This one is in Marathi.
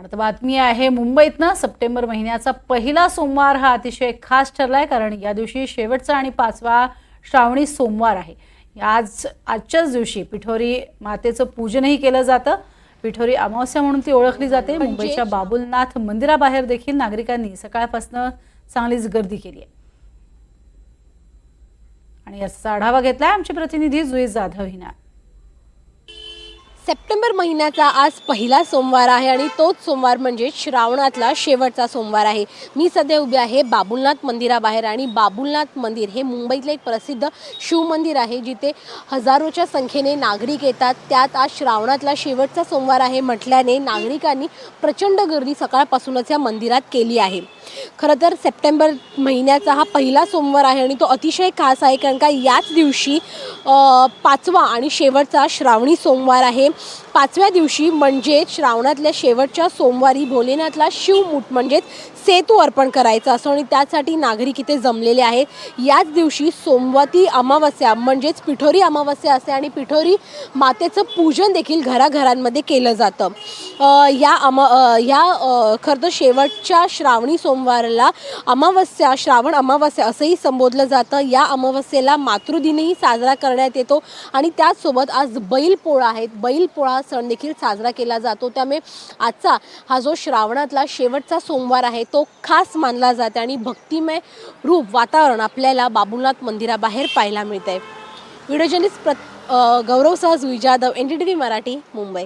आता बातमी आहे मुंबईतनं सप्टेंबर महिन्याचा पहिला सोमवार हा अतिशय खास ठरलाय, कारण या दिवशी शेवटचा आणि 5वा श्रावणी सोमवार आहे। आजच्याच दिवशी पिठोरी मातेचं पूजनही केलं जातं। पिठोरी अमावस्या म्हणून ती ओळखली जाते। मुंबईच्या बाबुलनाथ मंदिराबाहेर देखील नागरिकांनी सकाळपासून चांगलीच गर्दी केली आहे। आणि याचा आढावा घेतलाय आमचे प्रतिनिधी जुई जाधव हिने। सप्टेंबर महिन्याचा आज पहिला सोमवार आहे आणि तोच सोमवार म्हणजे श्रावणातला शेवटचा सोमवार आहे। मी सध्या उभी आहे बाबुलनाथ मंदिराबाहेर आणि बाबुलनाथ मंदिर हे मुंबईतले एक प्रसिद्ध शिव मंदिर आहे, जिथे हजारोच्या संख्येने नागरिक येतात। त्यात आज श्रावणातला शेवटचा सोमवार आहे म्हटल्याने नागरिकांनी प्रचंड गर्दी सकाळपासूनच या मंदिरात केली आहे। खरं तर सप्टेंबर महिन्याचा हा पहिला सोमवार आहे आणि तो अतिशय खास आहे, कारण का याच दिवशी 5वा आणि शेवटचा श्रावणी सोमवार आहे। 5व्या दिवशी म्हणजे श्रावणातल्या शेवटच्या सोमवारी भोलेनाथला शिवमूठ म्हणजे सेतू अर्पण करायचा असतो आणि त्यासाठी नागरिक इथे जमलेले आहेत। याच दिवशी सोमवती अमावस्या म्हणजेच पिठोरी अमावस्या असते आणि पिठोरी मातेचं पूजन देखील घराघरांमध्ये केलं जातं। खरं तर शेवटच्या श्रावणी सोमवारला अमावस्या, श्रावण अमावस्या असंही संबोधलं जातं। या अमावस्येला मातृदिनही साजरा करण्यात येतो आणि त्याचसोबत आज बैलपोळा आहे। बैलपोळा सण देखील साजरा केला जातो। त्यामुळे आजचा हा जो श्रावणातला शेवटचा सोमवार आहे तो खास मानला जातो आणि भक्तिमय रूप वातावरण आपल्याला बाबुलनाथ मंदिराबाहेर पाहायला मिळतंय। व्हिडिओ जर्नलिस्ट गौरव सह जुई जाधव, NDTV मराठी, मुंबई।